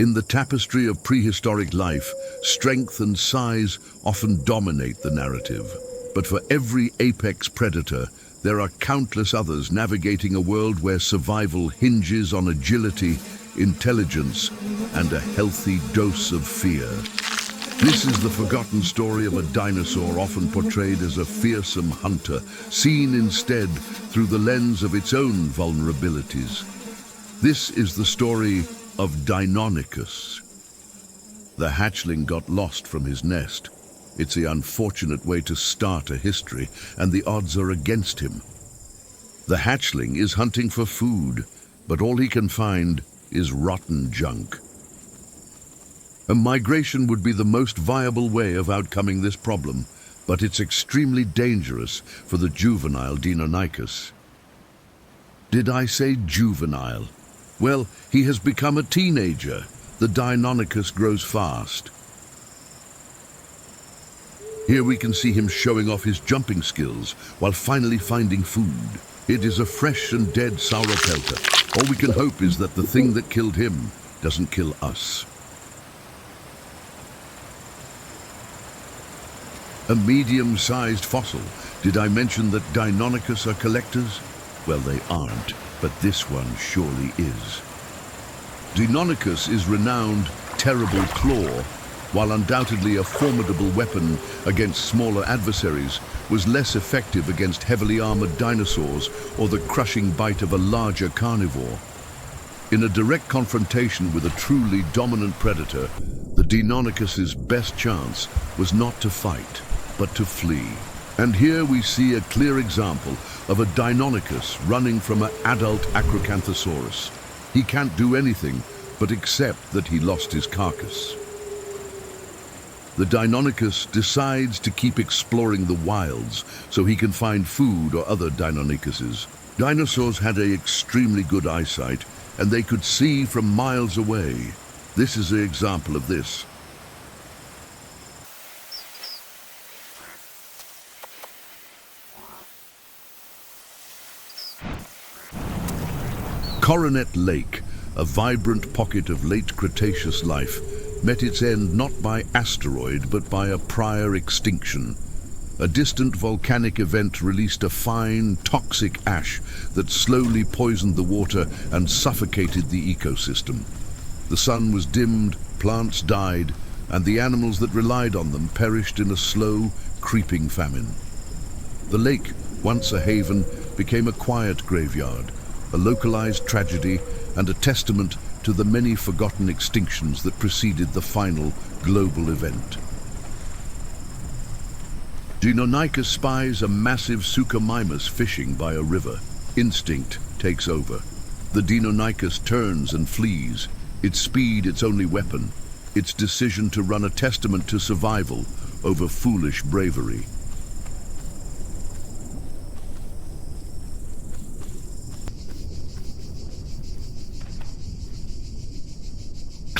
In the tapestry of prehistoric life, strength and size often dominate the narrative. But for every apex predator, there are countless others navigating a world where survival hinges on agility, intelligence, and a healthy dose of fear. This is the forgotten story of a dinosaur often portrayed as a fearsome hunter, seen instead through the lens of its own vulnerabilities. This is the story of Deinonychus. The hatchling got lost from his nest. It's the unfortunate way to start a history, and the odds are against him. The hatchling is hunting for food, but all he can find is rotten junk. A migration would be the most viable way of outcoming this problem, but it's extremely dangerous for the juvenile deinonychus. Did I say juvenile? Well, he has become a teenager. The deinonychus grows fast. Here we can see him showing off his jumping skills while finally finding food. It is a fresh and dead sauropelter. All we can hope is that the thing that killed him doesn't kill us. A medium-sized fossil. Did I mention that deinonychus are collectors? Well, they aren't, but this one surely is. Deinonychus is renowned terrible claw, while undoubtedly a formidable weapon against smaller adversaries, was less effective against heavily armored dinosaurs or the crushing bite of a larger carnivore. In a direct confrontation with a truly dominant predator, the Deinonychus's best chance was not to fight, but to flee. And here we see a clear example of a Deinonychus running from an adult Acrocanthosaurus. He can't do anything but accept that he lost his carcass. The Deinonychus decides to keep exploring the wilds so he can find food or other Deinonychuses. Dinosaurs had an extremely good eyesight, and they could see from miles away. This is an example of this. Coronet Lake, a vibrant pocket of late Cretaceous life, met its end not by asteroid but by a prior extinction. A distant volcanic event released a fine, toxic ash that slowly poisoned the water and suffocated the ecosystem. The sun was dimmed, plants died, and the animals that relied on them perished in a slow, creeping famine. The lake, once a haven, became a quiet graveyard, a localized tragedy and a testament to the many forgotten extinctions that preceded the final global event. Deinonychus spies a massive Suchomimus fishing by a river. Instinct takes over. The Deinonychus turns and flees, its speed its only weapon, its decision to run a testament to survival over foolish bravery.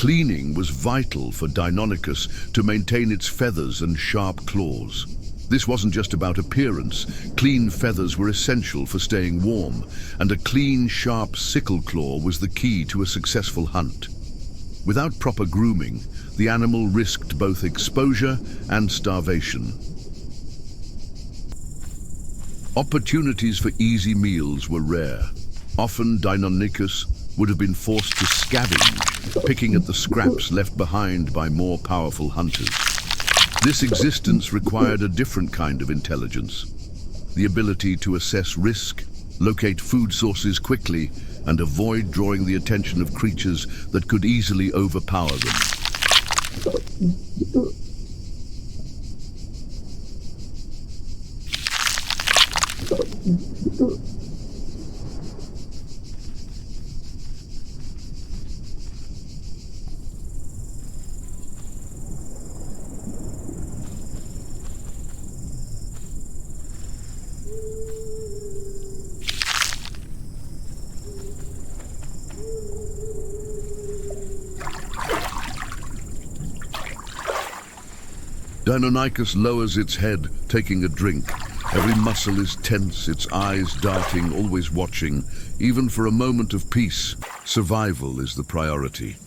Cleaning was vital for Deinonychus to maintain its feathers and sharp claws. This wasn't just about appearance. Clean feathers were essential for staying warm, and a clean, sharp sickle claw was the key to a successful hunt. Without proper grooming, the animal risked both exposure and starvation. Opportunities for easy meals were rare. Often Deinonychus would have been forced to scavenge, picking at the scraps left behind by more powerful hunters. This existence required a different kind of intelligence, the ability to assess risk, locate food sources quickly, and avoid drawing the attention of creatures that could easily overpower them. Deinonychus lowers its head, taking a drink. Every muscle is tense, its eyes darting, always watching. Even for a moment of peace, survival is the priority.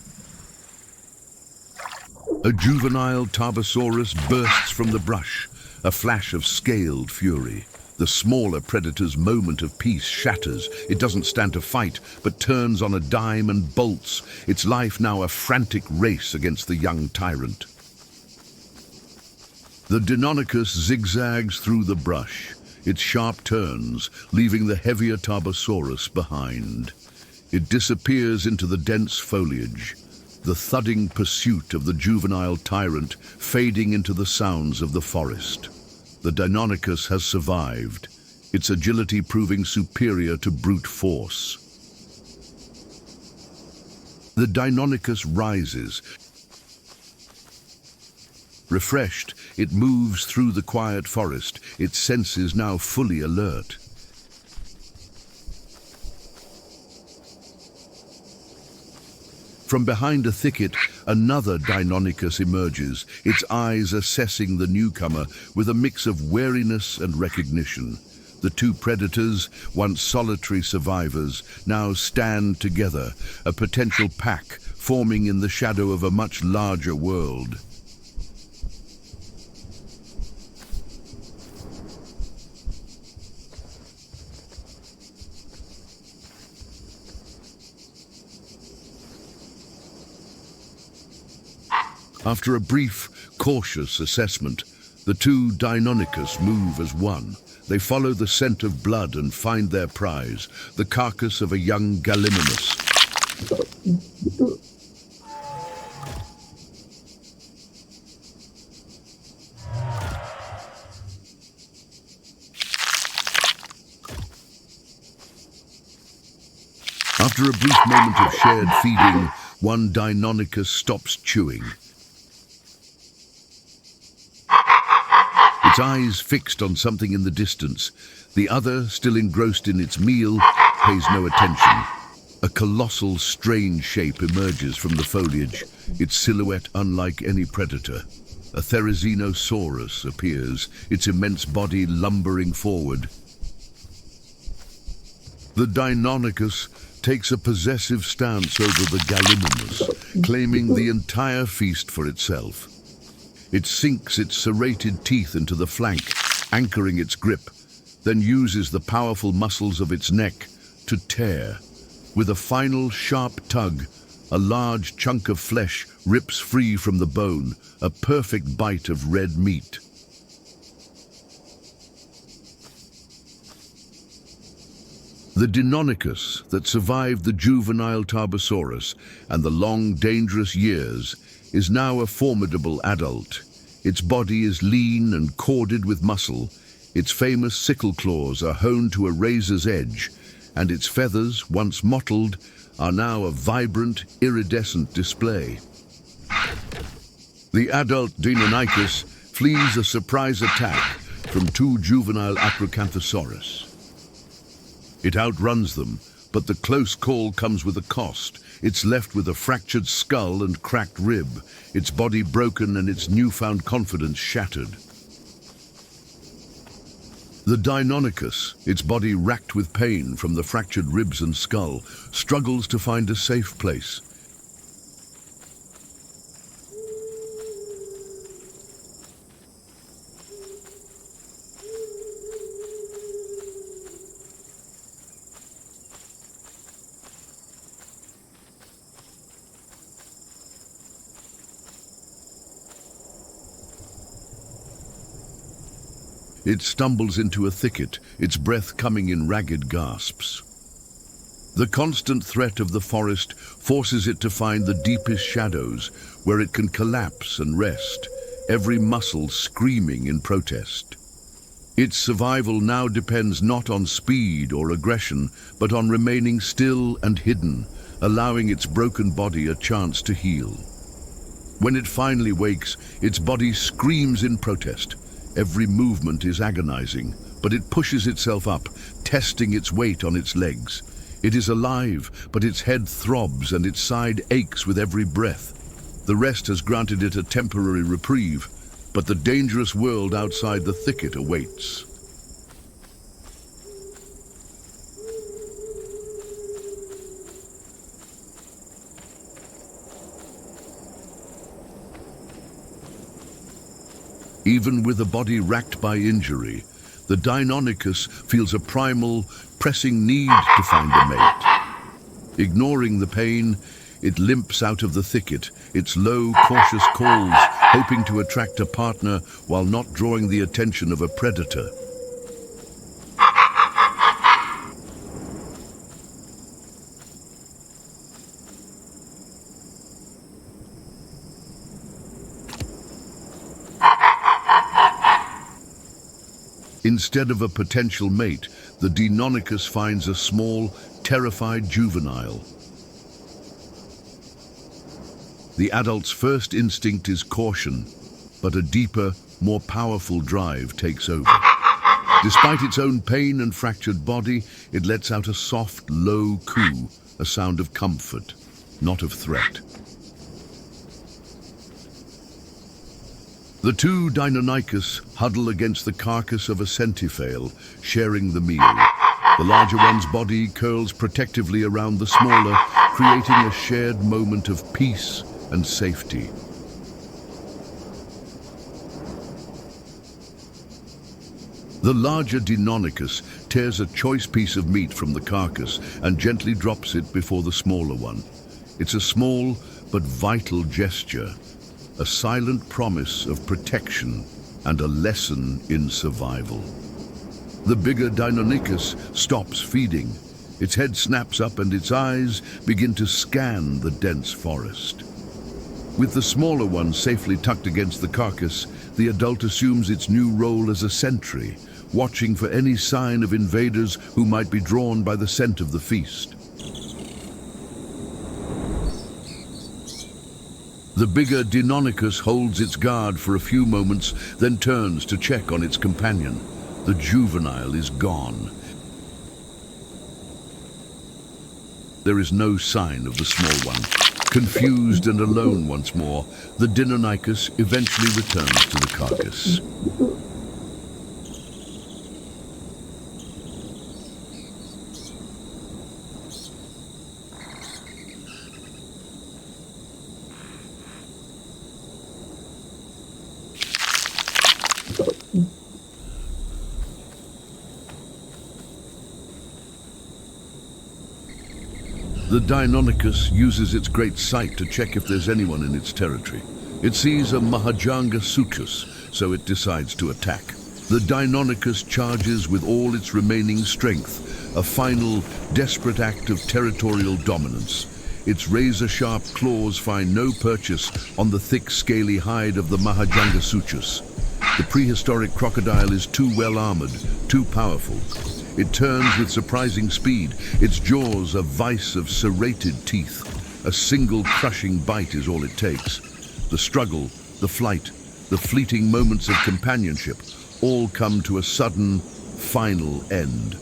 A juvenile Tarbosaurus bursts from the brush, a flash of scaled fury. The smaller predator's moment of peace shatters. It doesn't stand to fight, but turns on a dime and bolts, its life now a frantic race against the young tyrant. The deinonychus zigzags through the brush, its sharp turns leaving the heavier Tarbosaurus behind. It disappears into the dense foliage, the thudding pursuit of the juvenile tyrant fading into the sounds of the forest. The deinonychus has survived, its agility proving superior to brute force. The deinonychus rises. Refreshed, it moves through the quiet forest, its senses now fully alert. From behind a thicket, another deinonychus emerges, its eyes assessing the newcomer with a mix of wariness and recognition. The two predators, once solitary survivors, now stand together, a potential pack forming in the shadow of a much larger world. After a brief, cautious assessment, the two deinonychus move as one. They follow the scent of blood and find their prize, the carcass of a young gallimimus. After a brief moment of shared feeding, one deinonychus stops chewing. Its eyes fixed on something in the distance, the other, still engrossed in its meal, pays no attention. A colossal, strange shape emerges from the foliage, its silhouette unlike any predator. A therizinosaurus appears, its immense body lumbering forward. The deinonychus takes a possessive stance over the gallimimus, claiming the entire feast for itself. It sinks its serrated teeth into the flank, anchoring its grip, then uses the powerful muscles of its neck to tear. With a final sharp tug, a large chunk of flesh rips free from the bone, a perfect bite of red meat. The deinonychus that survived the juvenile Tarbosaurus and the long, dangerous years is now a formidable adult. Its body is lean and corded with muscle, its famous sickle claws are honed to a razor's edge, and its feathers, once mottled, are now a vibrant, iridescent display. The adult deinonychus flees a surprise attack from two juvenile Acrocanthosaurus. It outruns them, but the close call comes with a cost. It's left with a fractured skull and cracked rib, its body broken and its newfound confidence shattered. The deinonychus, its body racked with pain from the fractured ribs and skull, struggles to find a safe place. It stumbles into a thicket, its breath coming in ragged gasps. The constant threat of the forest forces it to find the deepest shadows, where it can collapse and rest, every muscle screaming in protest. Its survival now depends not on speed or aggression, but on remaining still and hidden, allowing its broken body a chance to heal. When it finally wakes, its body screams in protest. Every movement is agonizing, but it pushes itself up, testing its weight on its legs. It is alive, but its head throbs and its side aches with every breath. The rest has granted it a temporary reprieve, but the dangerous world outside the thicket awaits. Even with a body racked by injury, the deinonychus feels a primal, pressing need to find a mate. Ignoring the pain, it limps out of the thicket, its low, cautious calls, hoping to attract a partner while not drawing the attention of a predator. Instead of a potential mate, the deinonychus finds a small, terrified juvenile. The adult's first instinct is caution, but a deeper, more powerful drive takes over. Despite its own pain and fractured body, it lets out a soft, low coo, a sound of comfort, not of threat. The two deinonychus huddle against the carcass of a centipale, sharing the meal. The larger one's body curls protectively around the smaller, creating a shared moment of peace and safety. The larger deinonychus tears a choice piece of meat from the carcass and gently drops it before the smaller one. It's a small but vital gesture, a silent promise of protection and a lesson in survival. The bigger deinonychus stops feeding. Its head snaps up and its eyes begin to scan the dense forest. With the smaller one safely tucked against the carcass, the adult assumes its new role as a sentry, watching for any sign of invaders who might be drawn by the scent of the feast. The bigger deinonychus holds its guard for a few moments, then turns to check on its companion. The juvenile is gone. There is no sign of the small one. Confused and alone once more, the deinonychus eventually returns to the carcass. The deinonychus uses its great sight to check if there's anyone in its territory. It sees a deinonychus, so it decides to attack. The deinonychus charges with all its remaining strength, a final, desperate act of territorial dominance. Its razor-sharp claws find no purchase on the thick, scaly hide of the deinonychus. The prehistoric crocodile is too well-armored, too powerful. It turns with surprising speed, its jaws a vice of serrated teeth. A single crushing bite is all it takes. The struggle, the flight, the fleeting moments of companionship all come to a sudden, final end.